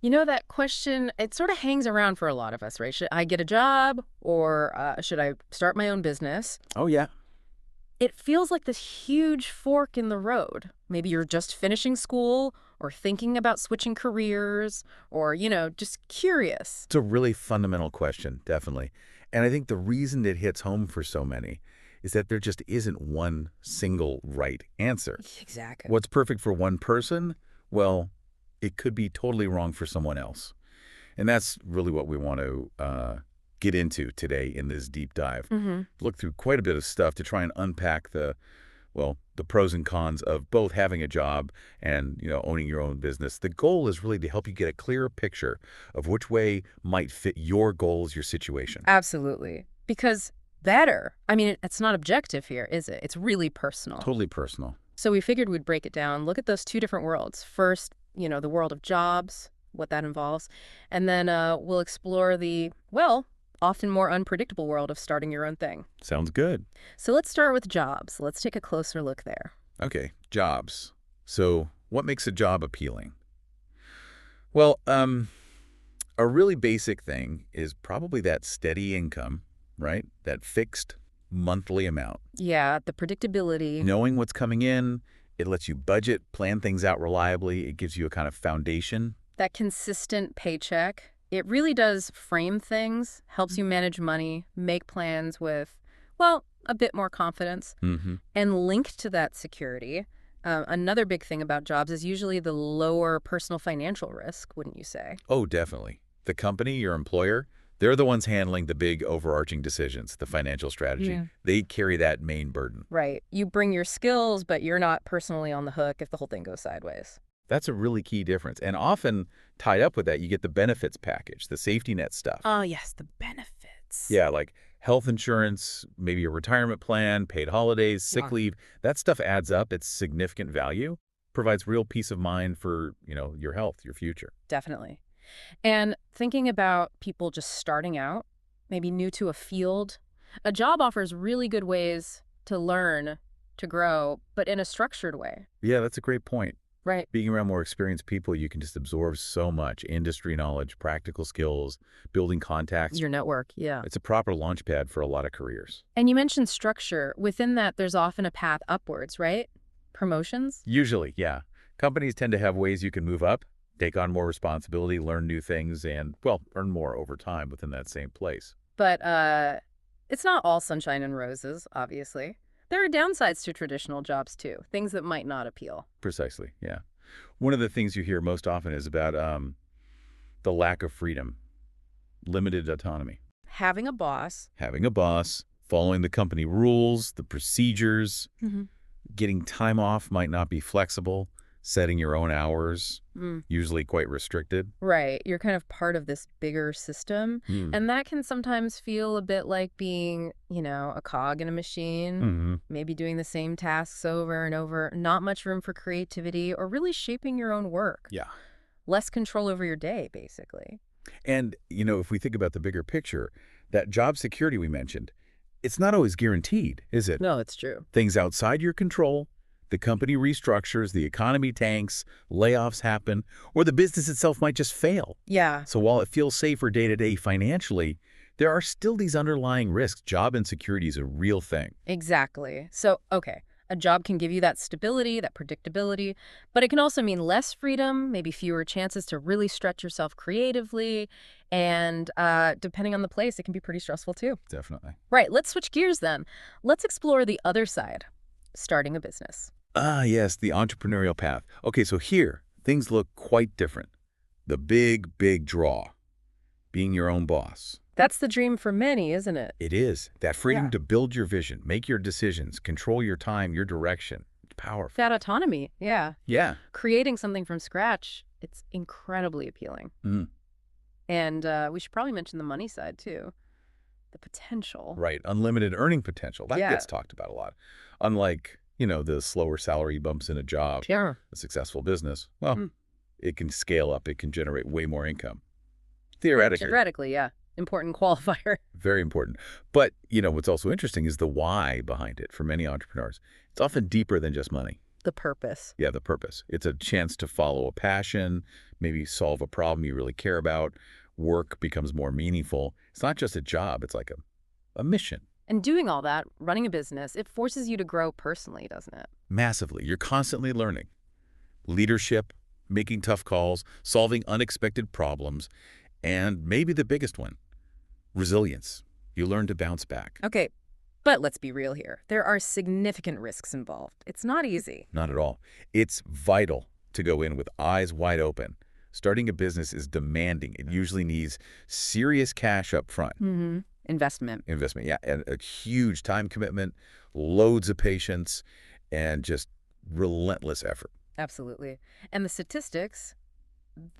That question, it sort of hangs around for a lot of us, right? Should I get a job or should I start my own business? Oh, yeah. It feels like this huge fork in the road. Maybe you're just finishing school or thinking about switching careers or, just curious. It's a really fundamental question, definitely. And I think the reason it hits home for so many is that there just isn't one single right answer. Exactly. What's perfect for one person? Well, it could be totally wrong for someone else. And that's really what we want to get into today in this deep dive. Mm-hmm. Look through quite a bit of stuff to try and unpack the pros and cons of both having a job and, owning your own business. The goal is really to help you get a clearer picture of which way might fit your goals, your situation. Absolutely. Because better, I mean, it's not objective here, is it? It's really personal. Totally personal. So we figured we'd break it down, look at those two different worlds. First, the world of jobs, what that involves, and then we'll explore the, well, often more unpredictable world of starting your own thing. Sounds good. So let's start with jobs. Let's take a closer look there. Okay, jobs. So what makes a job appealing? Well, a really basic thing is probably that steady income, right? That fixed monthly amount. Yeah, the predictability. Knowing what's coming in, it lets you budget, plan things out reliably. It gives you a kind of foundation. That consistent paycheck. It really does frame things, helps you manage money, make plans with, well, a bit more confidence. Mm-hmm. And linked to that security, another big thing about jobs is usually the lower personal financial risk, wouldn't you say? Oh, definitely. The company, your employer, they're the ones handling the big overarching decisions, the financial strategy. Yeah. They carry that main burden. Right. You bring your skills, but you're not personally on the hook if the whole thing goes sideways. That's a really key difference. And often tied up with that, you get the benefits package, the safety net stuff. Oh, yes, the benefits. Yeah, like health insurance, maybe a retirement plan, paid holidays, sick Yeah. leave. That stuff adds up. It's significant value, provides real peace of mind for, your health, your future. Definitely. And thinking about people just starting out, maybe new to a field, a job offers really good ways to learn, to grow, but in a structured way. Yeah, that's a great point. Right. Being around more experienced people, you can just absorb so much industry knowledge, practical skills, building contacts. Your network, yeah. It's a proper launch pad for a lot of careers. And you mentioned structure. Within that, there's often a path upwards, right? Promotions? Usually, yeah. Companies tend to have ways you can move up, take on more responsibility, learn new things, and, well, earn more over time within that same place. But it's not all sunshine and roses, obviously. There are downsides to traditional jobs, too, things that might not appeal. Precisely, yeah. One of the things you hear most often is about the lack of freedom, limited autonomy. Having a boss. Having a boss, following the company rules, the procedures, Mm-hmm. getting time off might not be flexible, setting your own hours, usually quite restricted. Right. You're kind of part of this bigger system. Hmm. And that can sometimes feel a bit like being, a cog in a machine, Mm-hmm. maybe doing the same tasks over and over, not much room for creativity or really shaping your own work. Yeah. Less control over your day, basically. And, if we think about the bigger picture, that job security we mentioned, it's not always guaranteed, is it? No, it's true. Things outside your control, the company restructures, the economy tanks, layoffs happen, or the business itself might just fail. Yeah. So while it feels safer day to day financially, there are still these underlying risks. Job insecurity is a real thing. Exactly. So, okay, a job can give you that stability, that predictability, but it can also mean less freedom, maybe fewer chances to really stretch yourself creatively, and depending on the place, it can be pretty stressful too. Definitely. Right, let's switch gears then. Let's explore the other side, starting a business. Ah, yes, the entrepreneurial path. Okay, so here, things look quite different. The big, big draw, being your own boss. That's the dream for many, isn't it? It is. That freedom Yeah. to build your vision, make your decisions, control your time, your direction. It's powerful. That autonomy, yeah. Yeah. Creating something from scratch, it's incredibly appealing. Mm, And we should probably mention the money side too, the potential. right. Unlimited earning potential. That Yeah. gets talked about a lot. Unlike, the slower salary bumps in a job, Sure. a successful business, well, Mm. it can scale up. It can generate way more income. Theoretically. Theoretically, yeah. Important qualifier. Very important. But, what's also interesting is the why behind it for many entrepreneurs. It's often deeper than just money. The purpose. Yeah, the purpose. It's a chance to follow a passion, maybe solve a problem you really care about. Work becomes more meaningful. It's not just a job, it's like a mission. And doing all that, running a business, it forces you to grow personally, doesn't it? Massively. You're constantly learning. Leadership, making tough calls, solving unexpected problems, and maybe the biggest one, resilience. You learn to bounce back. Okay, but let's be real here. There are significant risks involved. It's not easy. Not at all. It's vital to go in with eyes wide open. Starting a business is demanding. It usually needs serious cash up front. Investment. Investment, yeah, and a huge time commitment, loads of patience, and just relentless effort. Absolutely. And the statistics,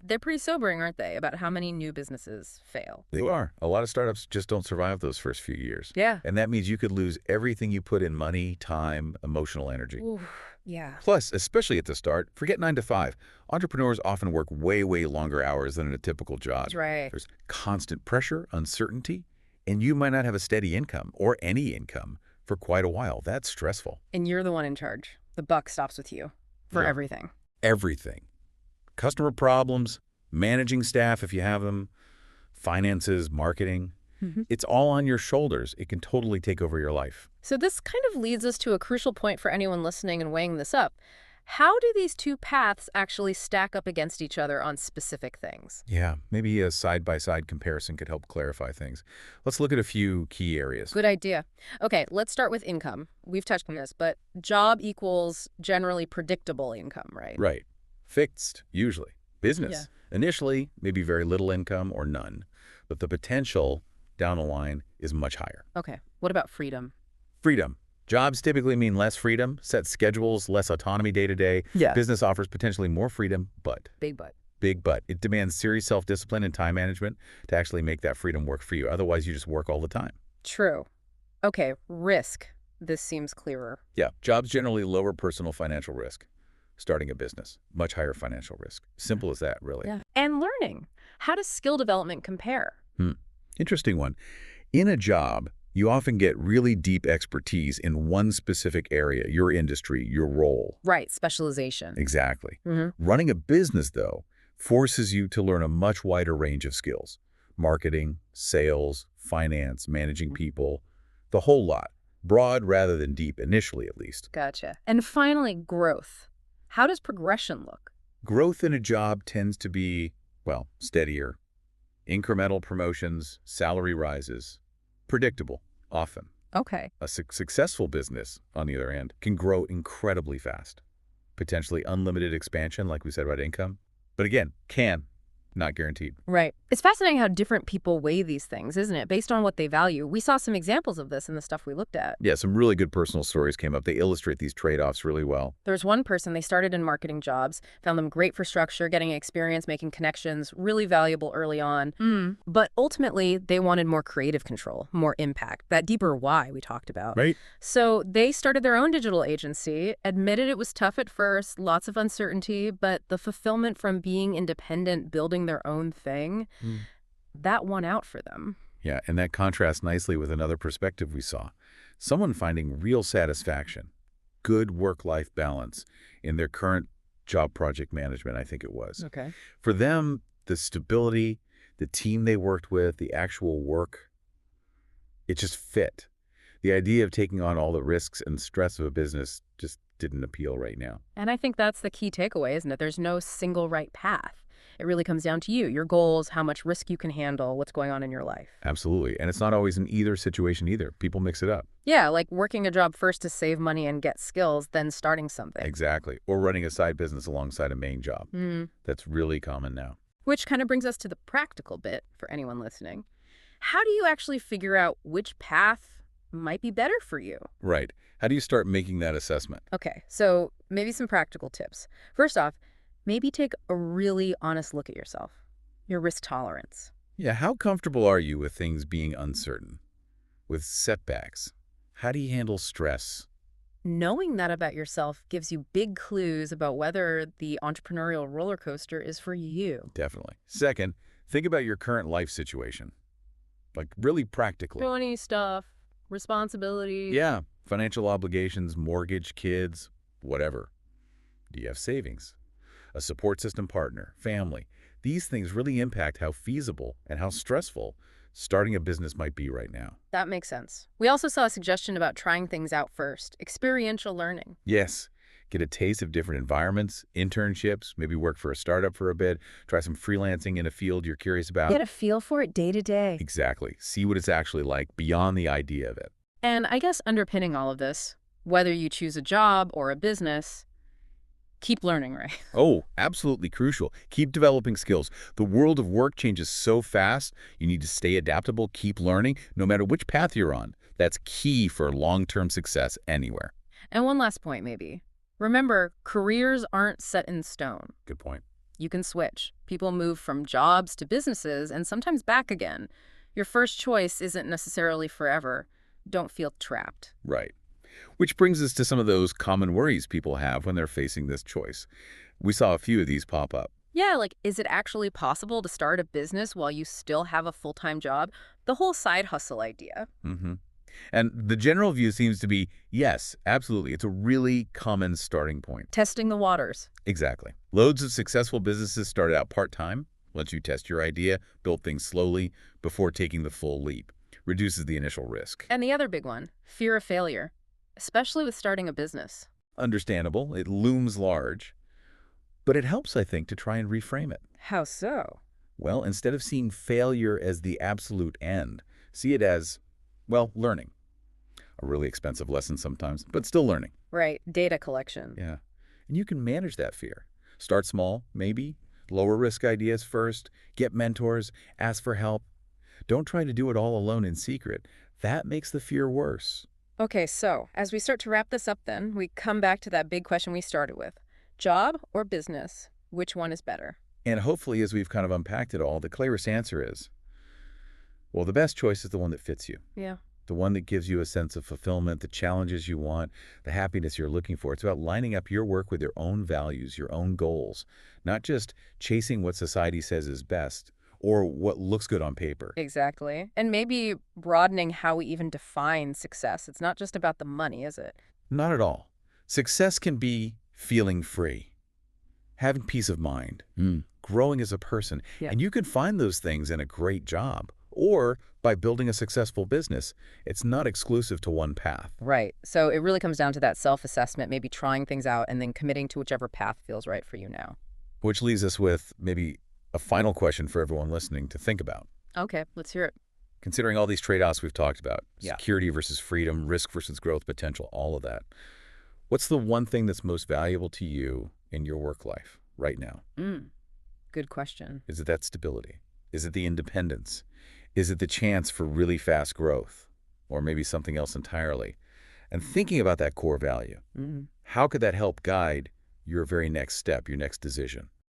they're pretty sobering, aren't they, about how many new businesses fail? They are. A lot of startups just don't survive those first few years. Yeah. And that means you could lose everything you put in money, time, emotional energy. Ooh, yeah. Plus, especially at the start, forget 9 to 5. Entrepreneurs often work way, way longer hours than in a typical job. That's right. There's constant pressure, uncertainty, and you might not have a steady income or any income for quite a while. That's stressful. And you're the one in charge. The buck stops with you for Yeah. everything. Everything. Customer problems, managing staff if you have them, finances, marketing. It's all on your shoulders. It can totally take over your life. So this kind of leads us to a crucial point for anyone listening and weighing this up. How do these two paths actually stack up against each other on specific things? Yeah, maybe a side-by-side comparison could help clarify things. Let's look at a few key areas. Good idea. Okay, let's start with income. We've touched on this, but job equals generally predictable income, right? Right. Fixed, usually. Business. Initially, maybe very little income or none, but the potential down the line is much higher. Okay, what about freedom? Freedom. Jobs typically mean less freedom, set schedules, less autonomy day to day. Yeah. Business offers potentially more freedom, but Big but. big but. It demands serious self-discipline and time management to actually make that freedom work for you. Otherwise, you just work all the time. True. Okay, risk. This seems clearer. Yeah, jobs generally lower personal financial risk. Starting a business, much higher financial risk. Simple as that, really. Yeah. And learning. How does skill development compare? Interesting one. In a job, you often get really deep expertise in one specific area, your industry, your role. Right, specialization. Exactly. Running a business, though, forces you to learn a much wider range of skills. Marketing, sales, finance, managing people, the whole lot. Broad rather than deep, initially at least. Gotcha. And finally, growth. How does progression look? Growth in a job tends to be, well, steadier. Incremental promotions, salary rises. Predictable, often. Okay. A successful business, on the other hand, can grow incredibly fast. Potentially unlimited expansion, like we said about income. But again, can, not guaranteed. Right. It's fascinating how different people weigh these things, isn't it? Based on what they value. We saw some examples of this in the stuff we looked at. Yeah, some really good personal stories came up. They illustrate these trade-offs really well. There's one person, they started in marketing jobs, found them great for structure, getting experience, making connections, really valuable early on. But ultimately, they wanted more creative control, more impact, that deeper why we talked about. Right. So they started their own digital agency, admitted it was tough at first, lots of uncertainty, but the fulfillment from being independent, building their own thing, that won out for them. Yeah, and that contrasts nicely with another perspective we saw. Someone finding real satisfaction, good work-life balance in their current job project management, I think it was. Okay. For them, the stability, the team they worked with, the actual work, it just fit. The idea of taking on all the risks and stress of a business just didn't appeal right now. And I think that's the key takeaway, isn't it? There's no single right path. It really comes down to you, your goals, how much risk you can handle, what's going on in your life. Absolutely. And it's not always in either situation either. People mix it up. Yeah, like working a job first to save money and get skills, then starting something. Exactly. Or running a side business alongside a main job. That's really common now. Which kind of brings us to the practical bit for anyone listening. How do you actually figure out which path might be better for you? Right. How do you start making that assessment? Okay, so maybe some practical tips. First off, maybe take a really honest look at yourself, your risk tolerance. Yeah, how comfortable are you with things being uncertain? With setbacks? How do you handle stress? Knowing that about yourself gives you big clues about whether the entrepreneurial roller coaster is for you. Definitely. Second, think about your current life situation. Like really practically. Money stuff, responsibility. Yeah, financial obligations, mortgage, kids, whatever. Do you have savings? A support system partner, family? These things really impact how feasible and how stressful starting a business might be right now. That makes sense. We also saw a suggestion about trying things out first, experiential learning. Yes, get a taste of different environments, internships, maybe work for a startup for a bit, try some freelancing in a field you're curious about. Get a feel for it day to day. Exactly. See what it's actually like beyond the idea of it. And I guess underpinning all of this, whether you choose a job or a business, keep learning, right? Oh, absolutely crucial. Keep developing skills. The world of work changes so fast, you need to stay adaptable, keep learning, no matter which path you're on. That's key for long-term success anywhere. And one last point, maybe. Remember, careers aren't set in stone. Good point. You can switch. People move from jobs to businesses and sometimes back again. Your first choice isn't necessarily forever. Don't feel trapped. Right. Which brings us to some of those common worries people have when they're facing this choice. We saw a few of these pop up. Yeah, like, is it actually possible to start a business while you still have a full-time job? The whole side hustle idea. hmm And the general view seems to be, yes, absolutely. It's a really common starting point. Testing the waters. Exactly. Loads of successful businesses started out part-time, lets you test your idea, build things slowly before taking the full leap. Reduces the initial risk. And the other big one, fear of failure, especially with starting a business. Understandable. It looms large. But it helps, I think, to try and reframe it. How so? Well, instead of seeing failure as the absolute end, see it as, well, learning. A really expensive lesson sometimes, but still learning. Right, data collection. Yeah. And you can manage that fear. Start small, maybe. Lower risk ideas first. Get mentors. Ask for help. Don't try to do it all alone in secret. That makes the fear worse. Okay, so as we start to wrap this up then, we come back to that big question we started with. Job or business? Which one is better? And hopefully, as we've kind of unpacked it all, the clearest answer is, well, the best choice is the one that fits you. Yeah. The one that gives you a sense of fulfillment, the challenges you want, the happiness you're looking for. It's about lining up your work with your own values, your own goals, not just chasing what society says is best or what looks good on paper. Exactly. And maybe broadening how we even define success. It's not just about the money, is it? Not at all. Success can be feeling free, having peace of mind, growing as a person. Yeah. And you can find those things in a great job or by building a successful business. It's not exclusive to one path. Right. So it really comes down to that self-assessment, maybe trying things out and then committing to whichever path feels right for you now. Which leaves us with maybe a final question for everyone listening to think about. Okay, let's hear it. Considering all these trade-offs we've talked about, Yeah. security versus freedom, risk versus growth potential, all of that, what's the one thing that's most valuable to you in your work life right now? Good question. Is it that stability? Is it the independence? Is it the chance for really fast growth? Or maybe something else entirely? And thinking about that core value, how could that help guide your very next step, your next decision?